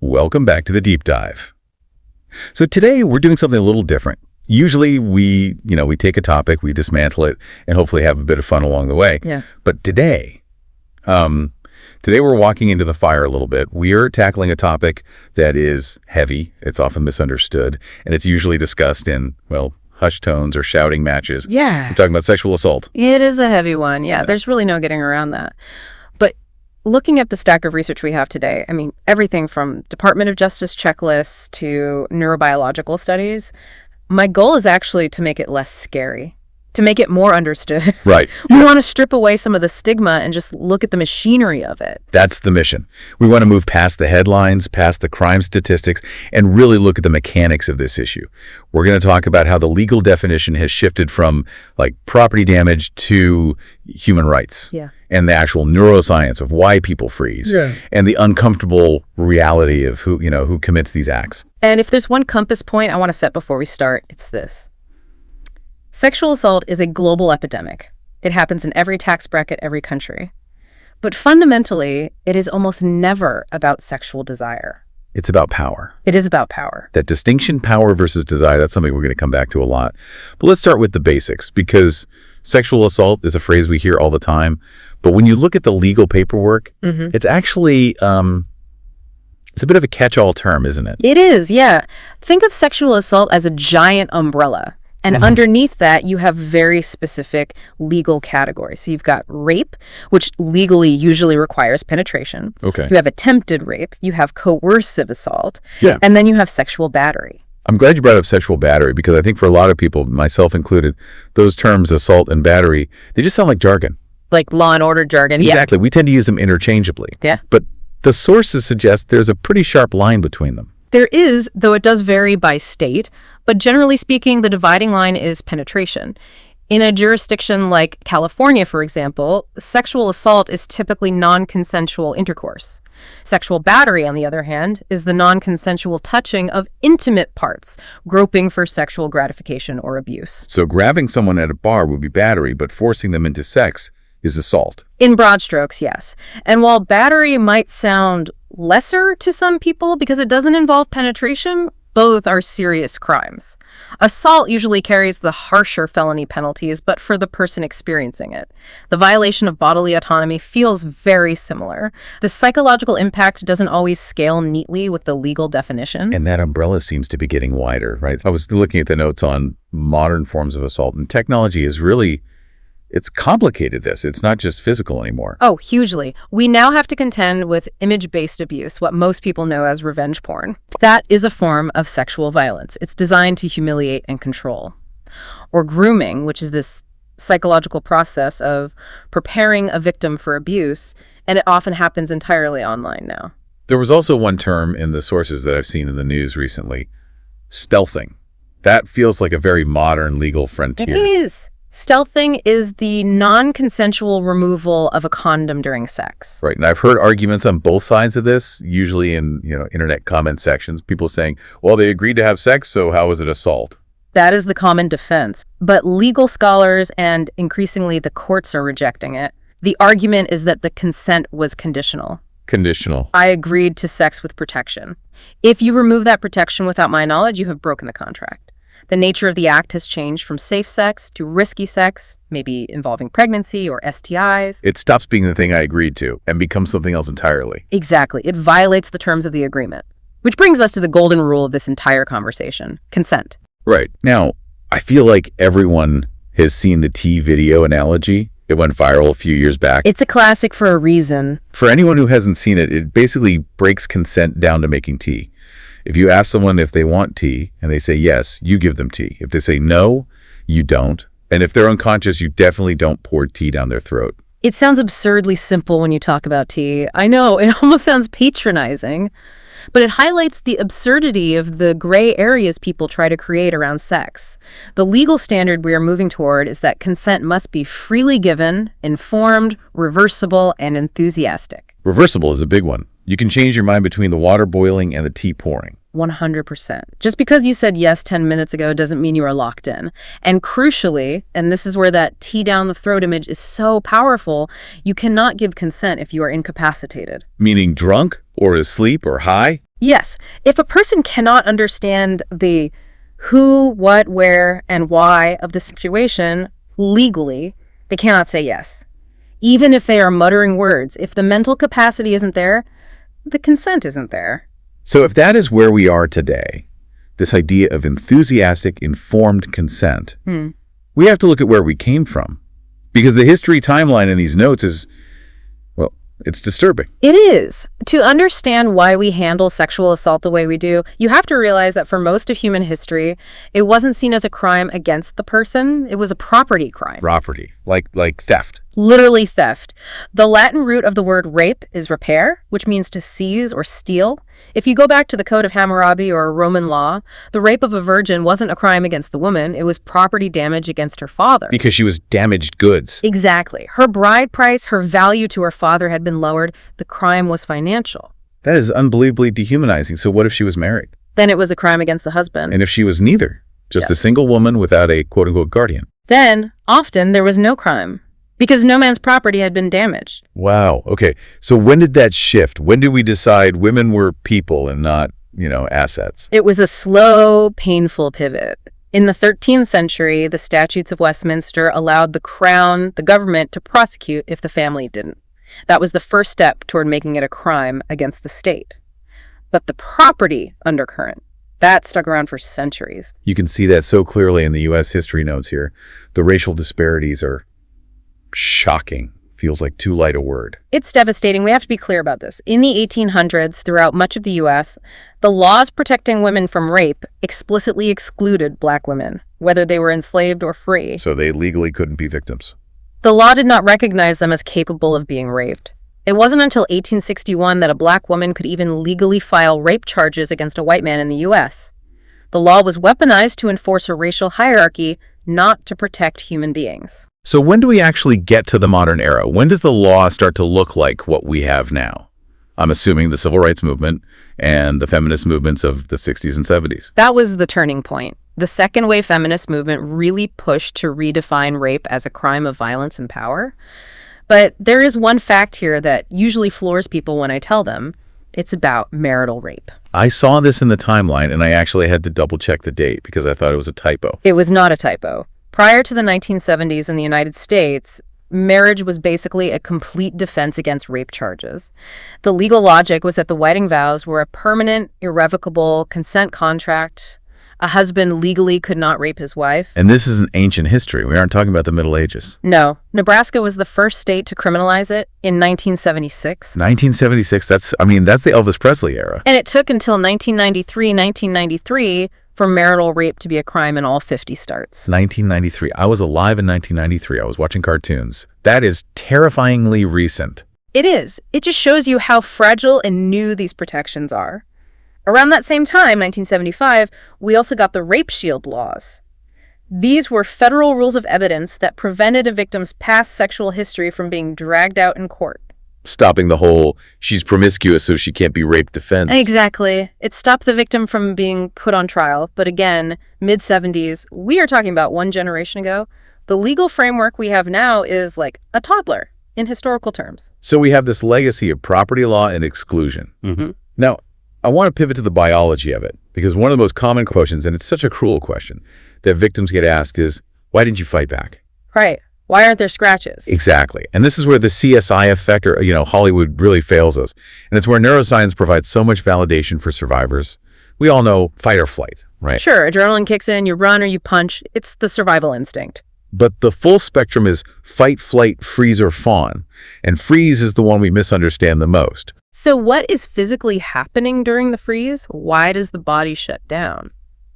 Welcome back to the Deep Dive. So today we're doing something a little different. Usually we take a topic, we dismantle it, and hopefully have a bit of fun along the way. Yeah. But today we're walking into the fire a little bit. We're tackling a topic that is heavy, it's often misunderstood, and it's usually discussed in, hushed tones or shouting matches. Yeah. We're talking about sexual assault. It is a heavy one. Yeah, there's really no getting around that. But looking at the stack of research we have today, I mean, everything from Department of Justice checklists to neurobiological studies, my goal is actually to make it less scary, to make it more understood. Right. We want to strip away some of the stigma and just look at the machinery of it. That's the mission. We want to move past the headlines, past the crime statistics, and really look at the mechanics of this issue. We're going to talk about how the legal definition has shifted from property damage to human rights. Yeah. And the actual neuroscience of why people freeze. Yeah. And the uncomfortable reality of who commits these acts. And if there's one compass point I want to set before we start, it's this. Sexual assault is a global epidemic. It happens in every tax bracket, every country. But fundamentally, it is almost never about sexual desire. It's about power. It is about power. That distinction, power versus desire, that's something we're going to come back to a lot. But let's start with the basics, because sexual assault is a phrase we hear all the time. But when you look at the legal paperwork, it's actually, it's a bit of a catch-all term, isn't it? It is, yeah. Think of sexual assault as a giant umbrella. And underneath that, you have very specific legal categories. So you've got rape, which legally usually requires penetration. Okay. You have attempted rape. You have coercive assault. Yeah. And then you have sexual battery. I'm glad you brought up sexual battery, because I think for a lot of people, myself included, those terms, assault and battery, they just sound like jargon. Like law and order jargon. Exactly. We tend to use them interchangeably. Yeah. But the sources suggest there's a pretty sharp line between them. There is, though it does vary by state, but generally speaking, the dividing line is penetration. In a jurisdiction like California, for example, sexual assault is typically non-consensual intercourse. Sexual battery, on the other hand, is the non-consensual touching of intimate parts, groping for sexual gratification or abuse. So grabbing someone at a bar would be battery, but forcing them into sex is assault. In broad strokes, yes. And while battery might sound lesser to some people because it doesn't involve penetration, both are serious crimes. Assault usually carries the harsher felony penalties, but for the person experiencing it. The violation of bodily autonomy feels very similar. The psychological impact doesn't always scale neatly with the legal definition. And that umbrella seems to be getting wider, right? I was looking at the notes on modern forms of assault, and technology is really... it's complicated this. It's not just physical anymore. Oh, hugely. We now have to contend with image-based abuse, what most people know as revenge porn. That is a form of sexual violence. It's designed to humiliate and control. Or grooming, which is this psychological process of preparing a victim for abuse, and it often happens entirely online now. There was also one term in the sources that I've seen in the news recently, stealthing. That feels like a very modern legal frontier. It is. Stealthing is the non-consensual removal of a condom during sex. Right, and I've heard arguments on both sides of this, usually in internet comment sections, people saying, well, they agreed to have sex, so how was it assault? That is the common defense. But legal scholars and increasingly the courts are rejecting it. The argument is that the consent was conditional. Conditional. I agreed to sex with protection. If you remove that protection without my knowledge, you have broken the contract. The nature of the act has changed from safe sex to risky sex, maybe involving pregnancy or STIs. It stops being the thing I agreed to and becomes something else entirely. Exactly. It violates the terms of the agreement. Which brings us to the golden rule of this entire conversation: consent. Right. Now, I feel like everyone has seen the tea video analogy. It went viral a few years back. It's a classic for a reason. For anyone who hasn't seen it, it basically breaks consent down to making tea. If you ask someone if they want tea and they say yes, you give them tea. If they say no, you don't. And if they're unconscious, you definitely don't pour tea down their throat. It sounds absurdly simple when you talk about tea. I know, it almost sounds patronizing. But it highlights the absurdity of the gray areas people try to create around sex. The legal standard we are moving toward is that consent must be freely given, informed, reversible, and enthusiastic. Reversible is a big one. You can change your mind between the water boiling and the tea pouring. 100%. Just because you said yes 10 minutes ago doesn't mean you are locked in. And crucially, and this is where that tea down the throat image is so powerful, you cannot give consent if you are incapacitated. Meaning drunk or asleep or high? Yes. If a person cannot understand the who, what, where, and why of the situation legally, they cannot say yes. Even if they are muttering words, if the mental capacity isn't there, the consent isn't there. So if that is where we are today, this idea of enthusiastic, informed consent, we have to look at where we came from. Because the history timeline in these notes is, well, it's disturbing. It is. To understand why we handle sexual assault the way we do, you have to realize that for most of human history, it wasn't seen as a crime against the person. It was a property crime. Property, like theft. Literally theft. The Latin root of the word rape is repair, which means to seize or steal. If you go back to the Code of Hammurabi or Roman law, the rape of a virgin wasn't a crime against the woman. It was property damage against her father. Because she was damaged goods. Exactly. Her bride price, her value to her father had been lowered. The crime was financial. That is unbelievably dehumanizing. So what if she was married? Then it was a crime against the husband. And if she was neither? Just a single woman without a quote-unquote guardian? Then, often, there was no crime. Because no man's property had been damaged. Wow. Okay. So when did that shift? When did we decide women were people and not, assets? It was a slow, painful pivot. In the 13th century, the Statutes of Westminster allowed the crown, the government, to prosecute if the family didn't. That was the first step toward making it a crime against the state. But the property undercurrent, that stuck around for centuries. You can see that so clearly in the U.S. history notes here. The racial disparities are shocking. Feels like too light a word. It's devastating. We have to be clear about this. In the 1800s, throughout much of the U.S., the laws protecting women from rape explicitly excluded Black women, whether they were enslaved or free. So they legally couldn't be victims. The law did not recognize them as capable of being raped. It wasn't until 1861 that a Black woman could even legally file rape charges against a white man in the U.S. The law was weaponized to enforce a racial hierarchy, not to protect human beings. So when do we actually get to the modern era? When does the law start to look like what we have now? I'm assuming the civil rights movement and the feminist movements of the 60s and 70s. That was the turning point. The second wave feminist movement really pushed to redefine rape as a crime of violence and power. But there is one fact here that usually floors people when I tell them. It's about marital rape. I saw this in the timeline, and I actually had to double-check the date because I thought it was a typo. It was not a typo. Prior to the 1970s in the United States, marriage was basically a complete defense against rape charges. The legal logic was that the wedding vows were a permanent, irrevocable consent contract. A husband legally could not rape his wife. And this is an ancient history. We aren't talking about the Middle Ages. No. Nebraska was the first state to criminalize it in 1976. 1976, that's the Elvis Presley era. And it took until 1993 for marital rape to be a crime in all 50 states. 1993. I was alive in 1993. I was watching cartoons. That is terrifyingly recent. It is. It just shows you how fragile and new these protections are. Around that same time, 1975, we also got the rape shield laws. These were federal rules of evidence that prevented a victim's past sexual history from being dragged out in court. Stopping the whole, she's promiscuous so she can't be raped defense. Exactly. It stopped the victim from being put on trial. But again, mid-70s, we are talking about one generation ago. The legal framework we have now is like a toddler in historical terms. So we have this legacy of property law and exclusion. Now, I want to pivot to the biology of it, because one of the most common questions, and it's such a cruel question, that victims get asked is, why didn't you fight back? Right. Why aren't there scratches? Exactly. And this is where the CSI effect, or, Hollywood really fails us. And it's where neuroscience provides so much validation for survivors. We all know fight or flight, right? Sure. Adrenaline kicks in, you run or you punch. It's the survival instinct. But the full spectrum is fight, flight, freeze, or fawn. And freeze is the one we misunderstand the most. So what is physically happening during the freeze? Why does the body shut down?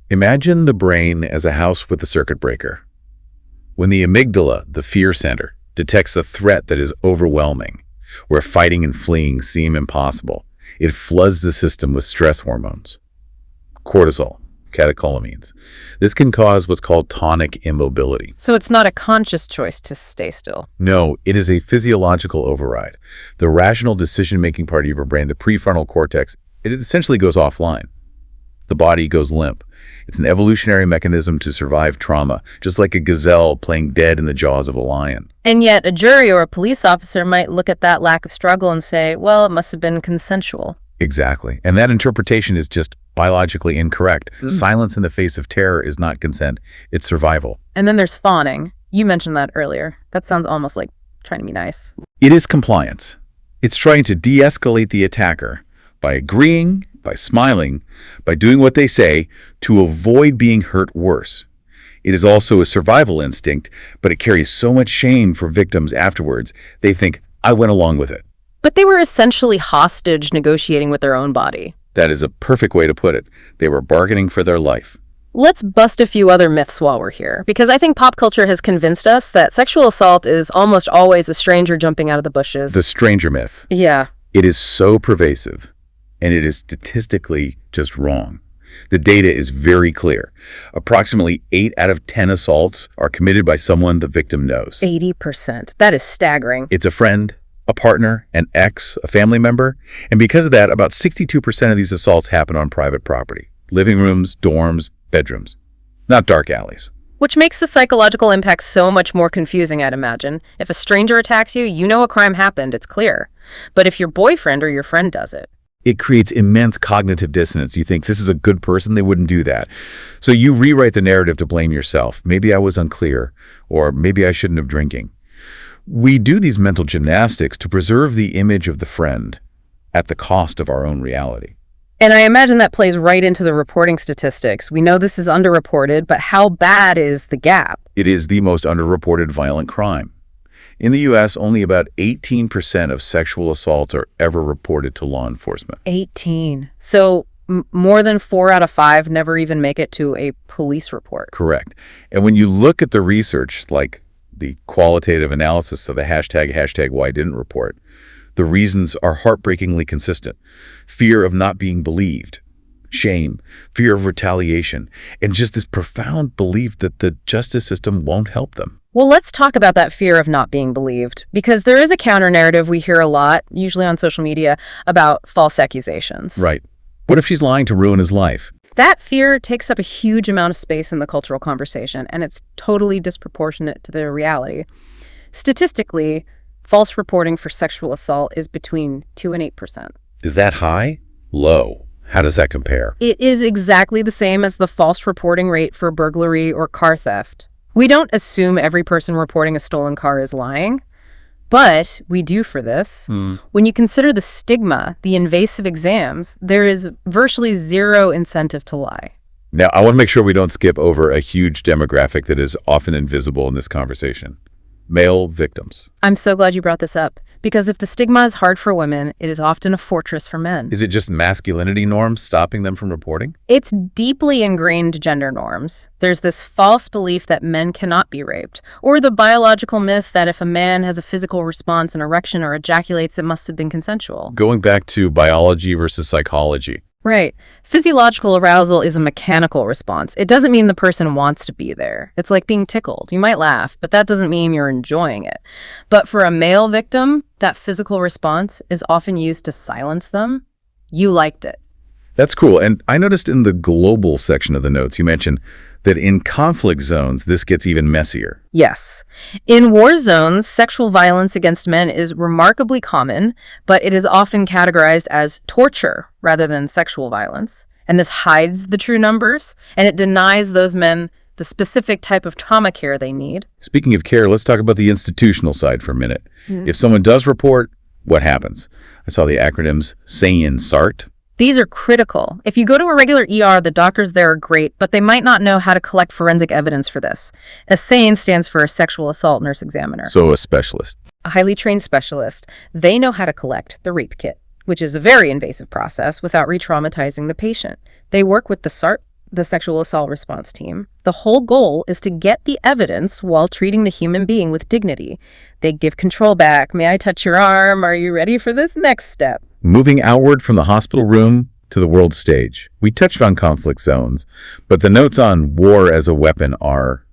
Imagine the brain as a house with a circuit breaker. When the amygdala, the fear center, detects a threat that is overwhelming, where fighting and fleeing seem impossible, it floods the system with stress hormones. Cortisol, catecholamines. This can cause what's called tonic immobility. So it's not a conscious choice to stay still. No, it is a physiological override. The rational decision-making part of your brain, the prefrontal cortex, it essentially goes offline. The body goes limp. It's an evolutionary mechanism to survive trauma, just like a gazelle playing dead in the jaws of a lion. And yet a jury or a police officer might look at that lack of struggle and say, well, it must have been consensual. Exactly. And that interpretation is just biologically incorrect. Silence in the face of terror is not consent. It's survival. And then there's fawning. You mentioned that earlier. That sounds almost like trying to be nice. It is compliance. It's trying to de-escalate the attacker by agreeing, by smiling, by doing what they say to avoid being hurt worse. It is also a survival instinct, but it carries so much shame for victims afterwards, they think, I went along with it. But they were essentially hostage negotiating with their own body. That is a perfect way to put it. They were bargaining for their life. Let's bust a few other myths while we're here, because I think pop culture has convinced us that sexual assault is almost always a stranger jumping out of the bushes. The stranger myth. Yeah. It is so pervasive, and it is statistically just wrong. The data is very clear. Approximately 8 out of 10 assaults are committed by someone the victim knows. 80%. That is staggering. It's a friend, a partner, an ex, a family member, and because of that, about 62% of these assaults happen on private property. Living rooms, dorms, bedrooms. Not dark alleys. Which makes the psychological impact so much more confusing, I'd imagine. If a stranger attacks you, you know a crime happened, it's clear. But if your boyfriend or your friend does it, it creates immense cognitive dissonance. You think, this is a good person, they wouldn't do that. So you rewrite the narrative to blame yourself. Maybe I was unclear, or maybe I shouldn't have drinking. We do these mental gymnastics to preserve the image of the friend at the cost of our own reality. And I imagine that plays right into the reporting statistics. We know this is underreported, but how bad is the gap? It is the most underreported violent crime. In the U.S., only about 18% of sexual assaults are ever reported to law enforcement. 18. So more than 4 out of 5 never even make it to a police report. Correct. And when you look at the research, like the qualitative analysis of the hashtag why didn't report, the reasons are heartbreakingly consistent. Fear of not being believed, shame, fear of retaliation, and just this profound belief that the justice system won't help them. Well, let's talk about that fear of not being believed, because there is a counter-narrative we hear a lot, usually on social media, about false accusations. Right. What if she's lying to ruin his life? That fear takes up a huge amount of space in the cultural conversation, and it's totally disproportionate to the reality. Statistically, false reporting for sexual assault is between 2 and 8%. Is that high? Low. How does that compare? It is exactly the same as the false reporting rate for burglary or car theft. We don't assume every person reporting a stolen car is lying, but we do for this. When you consider the stigma, the invasive exams, there is virtually zero incentive to lie. Now, I want to make sure we don't skip over a huge demographic that is often invisible in this conversation. Male victims. I'm so glad you brought this up, because if the stigma is hard for women, it is often a fortress for men. Is it just masculinity norms stopping them from reporting? It's deeply ingrained gender norms. There's this false belief that men cannot be raped, or the biological myth that if a man has a physical response, an erection, or ejaculates, it must have been consensual. Going back to biology versus psychology. Right. Physiological arousal is a mechanical response. It doesn't mean the person wants to be there. It's like being tickled. You might laugh, but that doesn't mean you're enjoying it. But for a male victim, that physical response is often used to silence them. You liked it. That's cool. And I noticed in the global section of the notes, you mentioned that in conflict zones, this gets even messier. Yes. In war zones, sexual violence against men is remarkably common, but it is often categorized as torture rather than sexual violence. And this hides the true numbers, and it denies those men the specific type of trauma care they need. Speaking of care, let's talk about the institutional side for a minute. If someone does report, what happens? I saw the acronyms SANE, SART. These are critical. If you go to a regular ER, the doctors there are great, but they might not know how to collect forensic evidence for this. A SANE stands for a sexual assault nurse examiner. So a specialist. A highly trained specialist. They know how to collect the rape kit, which is a very invasive process without re-traumatizing the patient. They work with the SART, the sexual assault response team. The whole goal is to get the evidence while treating the human being with dignity. They give control back. May I touch your arm? Are you ready for this next step? Moving outward from the hospital room to the world stage. We touched on conflict zones, but the notes on war as a weapon are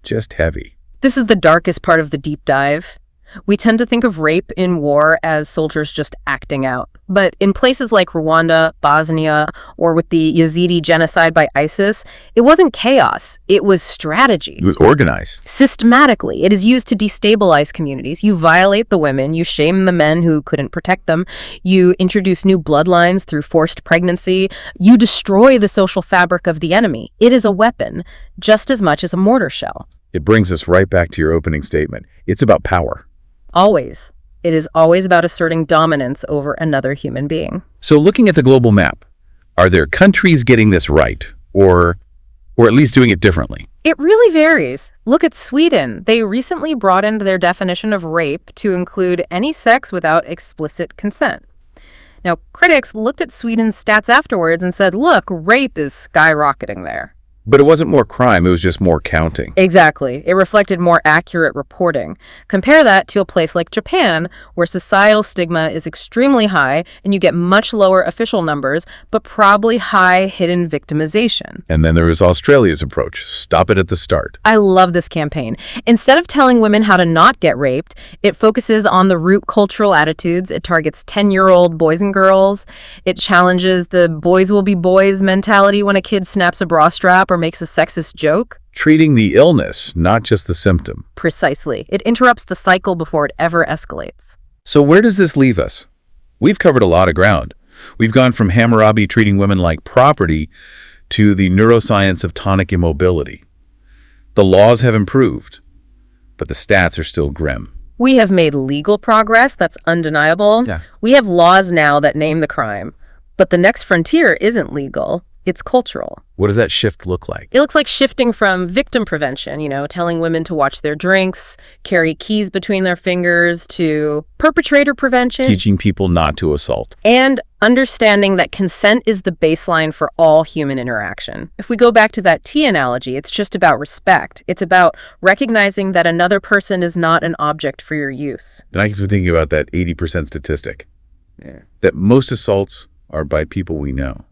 just heavy. This is the darkest part of the deep dive. We tend to think of rape in war as soldiers just acting out. But in places like Rwanda, Bosnia, or with the Yazidi genocide by ISIS, it wasn't chaos. It was strategy. It was organized. Systematically, it is used to destabilize communities. You violate the women, you shame the men who couldn't protect them, you introduce new bloodlines through forced pregnancy, you destroy the social fabric of the enemy. It is a weapon, just as much as a mortar shell. It brings us right back to your opening statement. It's about power. Always. It is always about asserting dominance over another human being. So looking at the global map, are there countries getting this right, or at least doing it differently? It really varies. Look at Sweden. They recently broadened their definition of rape to include any sex without explicit consent. Now, critics looked at Sweden's stats afterwards and said, look, rape is skyrocketing there. But it wasn't more crime, it was just more counting. Exactly. It reflected more accurate reporting. Compare that to a place like Japan, where societal stigma is extremely high and you get much lower official numbers, but probably high hidden victimization. And then there was Australia's approach. Stop it at the start. I love this campaign. Instead of telling women how to not get raped, it focuses on the root cultural attitudes. It targets 10-year-old boys and girls. It challenges the boys will be boys mentality when a kid snaps a bra strap or makes a sexist joke. Treating the illness, not just the symptom. Precisely. It interrupts the cycle before it ever escalates. So where does this leave us? We've covered a lot of ground. We've gone from Hammurabi treating women like property to the neuroscience of tonic immobility. The laws have improved, but the stats are still grim. We have made legal progress, that's undeniable. Yeah. We have laws now that name the crime. But the next frontier isn't legal. It's cultural. What does that shift look like? It looks like shifting from victim prevention, telling women to watch their drinks, carry keys between their fingers, to perpetrator prevention. Teaching people not to assault. And understanding that consent is the baseline for all human interaction. If we go back to that tea analogy, it's just about respect. It's about recognizing that another person is not an object for your use. And I keep thinking about that 80% statistic. Yeah. That most assaults are by people we know.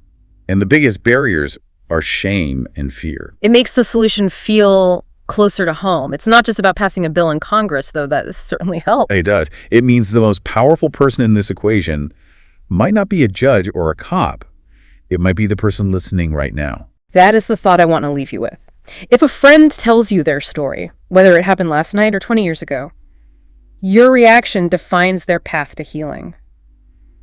And the biggest barriers are shame and fear. It makes the solution feel closer to home. It's not just about passing a bill in Congress, though that certainly helps. It does. It means the most powerful person in this equation might not be a judge or a cop. It might be the person listening right now. That is the thought I want to leave you with. If a friend tells you their story, whether it happened last night or 20 years ago, your reaction defines their path to healing.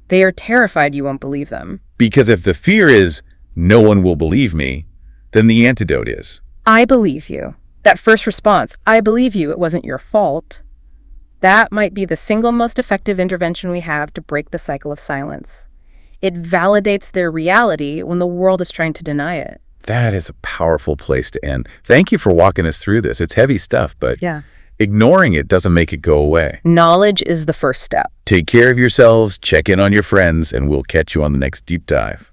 They are terrified you won't believe them. Because if the fear is, no one will believe me, then the antidote is, I believe you. That first response, I believe you, it wasn't your fault. That might be the single most effective intervention we have to break the cycle of silence. It validates their reality when the world is trying to deny it. That is a powerful place to end. Thank you for walking us through this. It's heavy stuff, but ignoring it doesn't make it go away. Knowledge is the first step. Take care of yourselves, check in on your friends, and we'll catch you on the next deep dive.